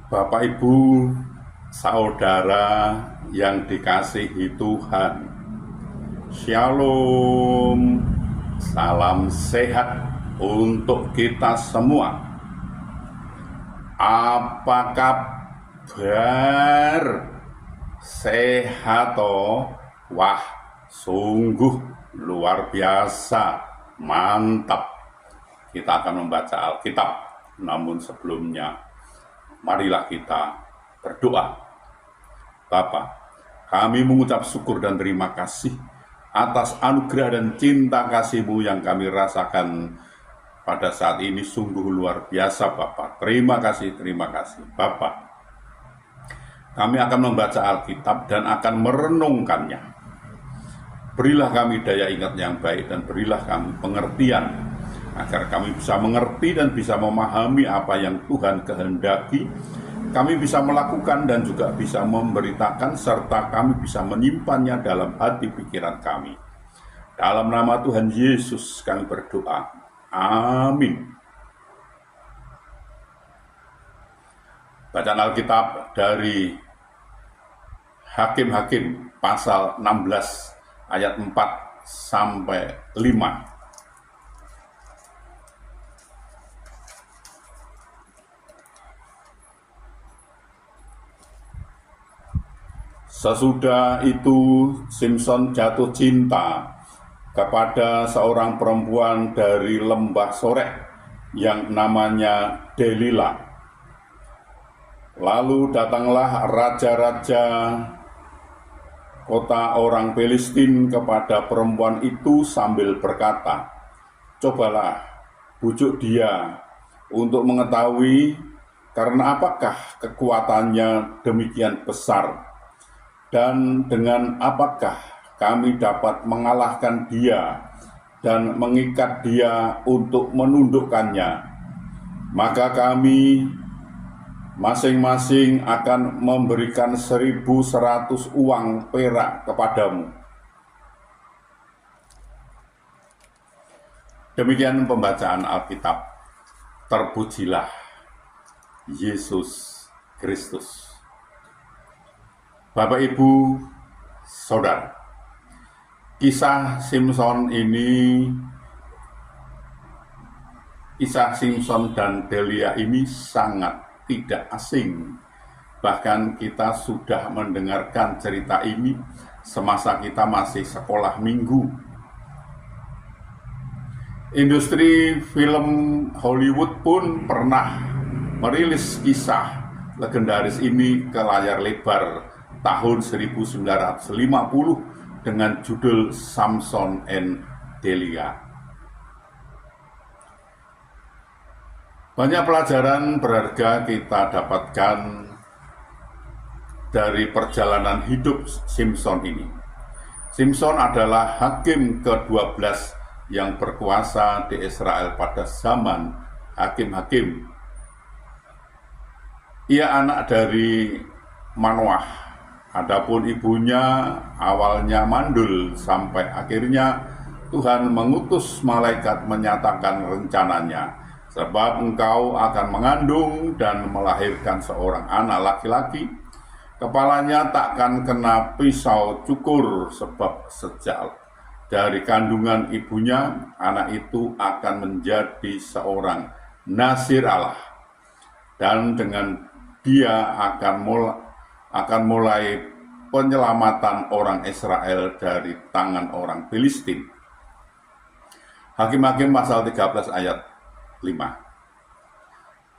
Bapak Ibu, saudara yang dikasihi Tuhan, Shalom, salam sehat untuk kita semua. Apa kabar? Sehat toh? Wah, sungguh luar biasa, mantap. Kita akan membaca Alkitab, namun sebelumnya marilah kita berdoa. Bapa, kami mengucap syukur dan terima kasih atas anugerah dan cinta kasih-Mu yang kami rasakan pada saat ini. Sungguh luar biasa, Bapa. Terima kasih Bapa. Kami akan membaca Alkitab dan akan merenungkannya. Berilah kami daya ingat yang baik dan berilah kami pengertian, agar kami bisa mengerti dan bisa memahami apa yang Tuhan kehendaki. Kami bisa melakukan dan juga bisa memberitakan, serta kami bisa menyimpannya dalam hati pikiran kami. Dalam nama Tuhan Yesus kami berdoa. Amin. Bacaan Alkitab dari Hakim-Hakim pasal 16 ayat 4 sampai 5. Sesudah itu Simson jatuh cinta kepada seorang perempuan dari lembah Sorek yang namanya Delila. Lalu datanglah raja-raja kota orang Filistin kepada perempuan itu sambil berkata, "Cobalah bujuk dia untuk mengetahui karena apakah kekuatannya demikian besar, dan dengan apakah kami dapat mengalahkan dia dan mengikat dia untuk menundukkannya. Maka kami masing-masing akan memberikan 1.100 uang perak kepadamu." Demikian pembacaan Alkitab. Terpujilah Yesus Kristus. Bapak, Ibu, Saudara, kisah Simson dan Delia ini sangat tidak asing. Bahkan kita sudah mendengarkan cerita ini semasa kita masih sekolah minggu. Industri film Hollywood pun pernah merilis kisah legendaris ini ke layar lebar tahun 1950 dengan judul Samson and Delia. Banyak pelajaran berharga kita dapatkan dari perjalanan hidup Simson ini. Simson adalah hakim ke-12 yang berkuasa di Israel pada zaman hakim-hakim. Ia anak dari Manoah. Adapun ibunya awalnya mandul, sampai akhirnya Tuhan mengutus malaikat menyatakan rencananya, "Sebab engkau akan mengandung dan melahirkan seorang anak laki-laki. Kepalanya takkan kena pisau cukur, sebab sejak dari kandungan ibunya anak itu akan menjadi seorang nazir Allah. Dan dengan dia akan mulai penyelamatan orang Israel dari tangan orang Filistin." Hakim-Hakim pasal 13 ayat 5.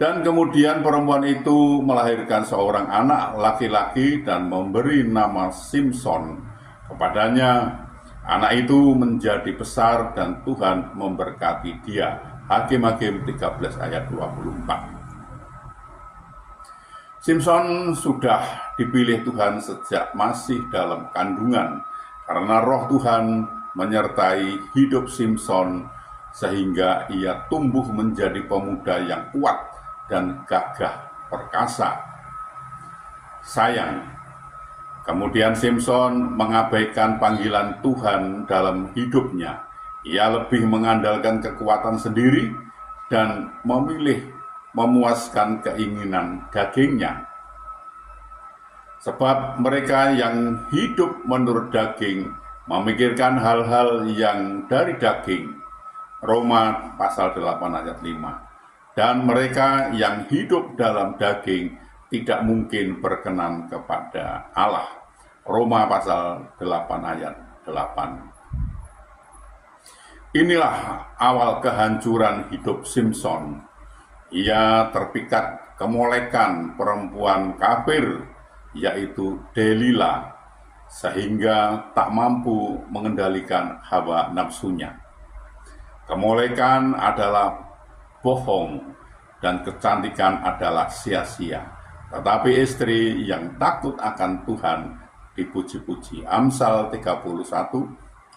Dan kemudian perempuan itu melahirkan seorang anak laki-laki dan memberi nama Simson kepadanya. Anak itu menjadi besar dan Tuhan memberkati dia. Hakim-Hakim 13 ayat 24. Simson sudah dipilih Tuhan sejak masih dalam kandungan, karena roh Tuhan menyertai hidup Simson sehingga ia tumbuh menjadi pemuda yang kuat dan gagah perkasa. Sayang, kemudian Simson mengabaikan panggilan Tuhan dalam hidupnya. Ia lebih mengandalkan kekuatan sendiri dan memilih memuaskan keinginan dagingnya. Sebab mereka yang hidup menurut daging memikirkan hal-hal yang dari daging. Roma pasal 8 ayat 5. Dan mereka yang hidup dalam daging tidak mungkin berkenan kepada Allah. Roma pasal 8 ayat 8. Inilah awal kehancuran hidup Simson. Ia terpikat kemolekan perempuan kafir, yaitu Delila, sehingga tak mampu mengendalikan hawa nafsunya. Kemolekan adalah bohong dan kecantikan adalah sia-sia. Tetapi istri yang takut akan Tuhan dipuji-puji. Amsal 31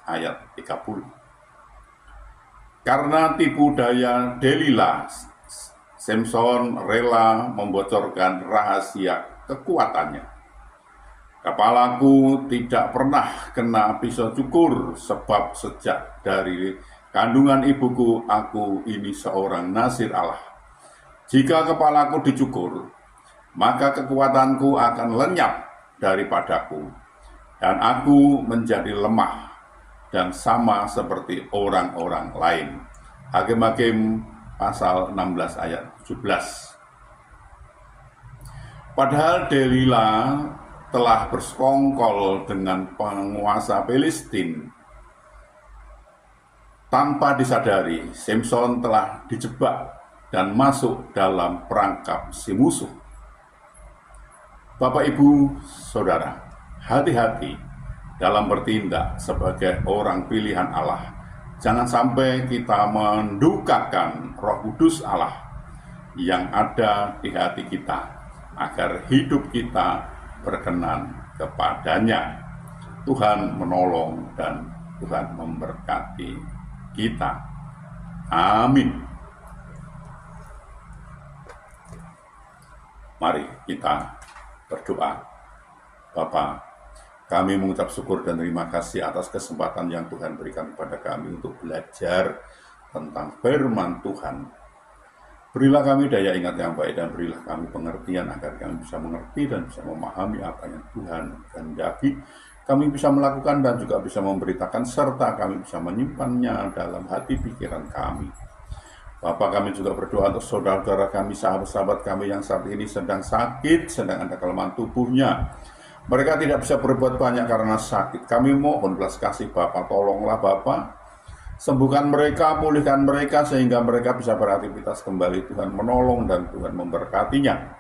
ayat 30. Karena tipu daya Delila, Samson rela membocorkan rahasia kekuatannya. Kepalaku tidak pernah kena pisau cukur, sebab sejak dari kandungan ibuku aku ini seorang nazir Allah. Jika kepalaku dicukur, maka kekuatanku akan lenyap daripadaku, dan aku menjadi lemah dan sama seperti orang-orang lain. Hakim-Hakim pasal 16 ayat 17. Padahal Delila telah bersekongkol dengan penguasa Filistin. Tanpa disadari, Samson telah dijebak dan masuk dalam perangkap si musuh. Bapak, Ibu, Saudara, hati-hati dalam bertindak sebagai orang pilihan Allah. Jangan sampai kita mendukakan Roh Kudus Allah yang ada di hati kita, agar hidup kita berkenan kepadanya. Tuhan menolong dan Tuhan memberkati kita. Amin. Mari kita berdoa. Bapa, kami mengucap syukur dan terima kasih atas kesempatan yang Tuhan berikan kepada kami untuk belajar tentang firman Tuhan. Berilah kami daya ingat yang baik dan berilah kami pengertian agar kami bisa mengerti dan bisa memahami apa yang Tuhan kehendaki. Kami bisa melakukan dan juga bisa memberitakan serta kami bisa menyimpannya dalam hati pikiran kami. Bapa, kami juga berdoa untuk saudara-saudara kami, sahabat-sahabat kami yang saat ini sedang sakit, sedang ada kelemahan tubuhnya. Mereka tidak bisa berbuat banyak karena sakit. Kami mohon belas kasih Bapa, tolonglah Bapa. Sembuhkan mereka, pulihkan mereka, sehingga mereka bisa beraktivitas kembali. Tuhan menolong dan Tuhan memberkatinya.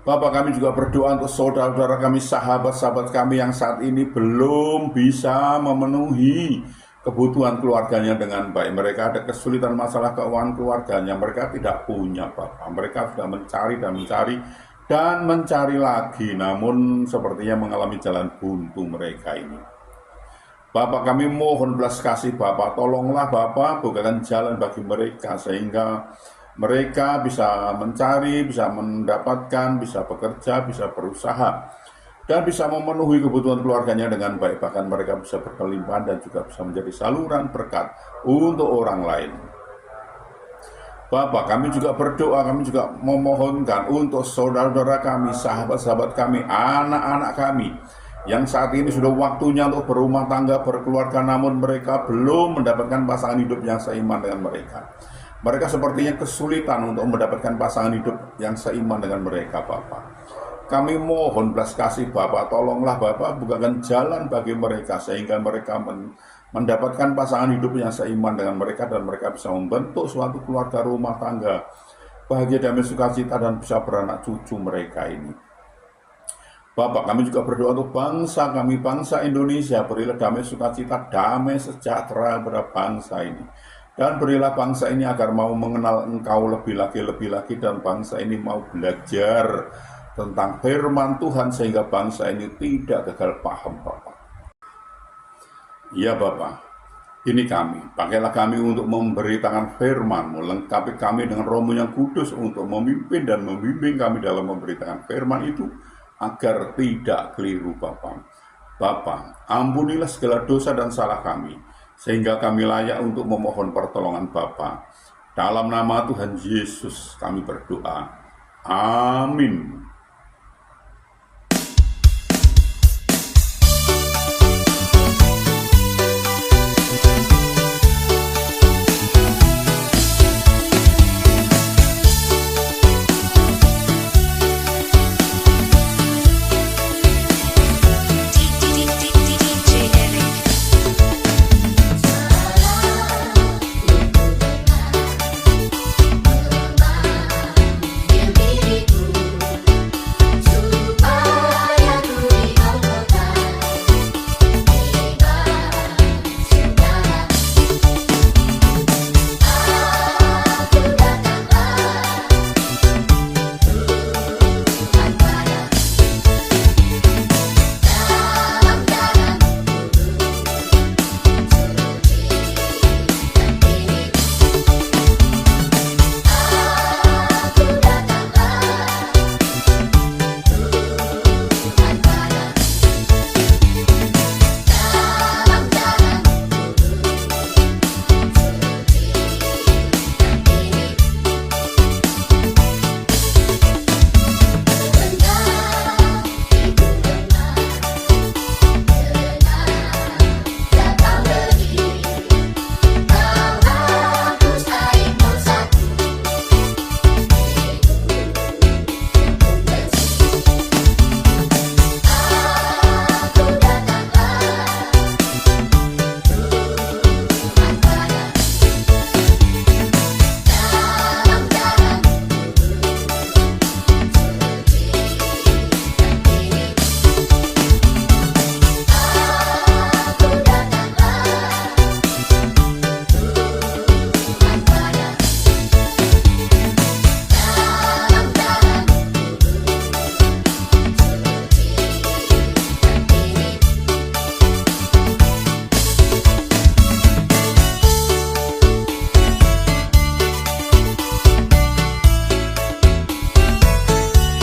Bapak, kami juga berdoa untuk saudara-saudara kami, sahabat-sahabat kami yang saat ini belum bisa memenuhi kebutuhan keluarganya dengan baik. Mereka ada kesulitan masalah keuangan keluarganya, mereka tidak punya Bapak. Mereka sudah mencari dan mencari lagi, namun sepertinya mengalami jalan buntu mereka ini. Bapak, kami mohon belas kasih Bapak, tolonglah Bapak, bukakan jalan bagi mereka sehingga mereka bisa mencari, bisa mendapatkan, bisa bekerja, bisa berusaha, dan bisa memenuhi kebutuhan keluarganya dengan baik. Bahkan mereka bisa berkelimpahan dan juga bisa menjadi saluran berkat untuk orang lain. Bapak, kami juga berdoa, kami juga memohonkan untuk saudara-saudara kami, sahabat-sahabat kami, anak-anak kami, yang saat ini sudah waktunya untuk berumah tangga, berkeluarga, namun mereka belum mendapatkan pasangan hidup yang seiman dengan mereka. Mereka sepertinya kesulitan untuk mendapatkan pasangan hidup yang seiman dengan mereka, Bapak. Kami mohon belas kasih Bapak, tolonglah Bapak, bukakan jalan bagi mereka, sehingga mereka mendapatkan pasangan hidup yang seiman dengan mereka, dan mereka bisa membentuk suatu keluarga rumah tangga, bahagia, damai, sukacita, dan bisa beranak cucu mereka ini. Bapak, kami juga berdoa untuk bangsa kami, bangsa Indonesia. Berilah damai sukacita, damai sejahtera kepada bangsa ini. Dan berilah bangsa ini agar mau mengenal Engkau lebih lagi, dan bangsa ini mau belajar tentang firman Tuhan sehingga bangsa ini tidak gagal paham, Bapak. Iya Bapak, ini kami, pakailah kami untuk memberitakan firman-Mu, lengkapi kami dengan Roh-Mu yang kudus untuk memimpin dan membimbing kami dalam memberitakan firman itu, agar tidak keliru Bapa. Bapa, ampunilah segala dosa dan salah kami, sehingga kami layak untuk memohon pertolongan Bapa. Dalam nama Tuhan Yesus kami berdoa. Amin.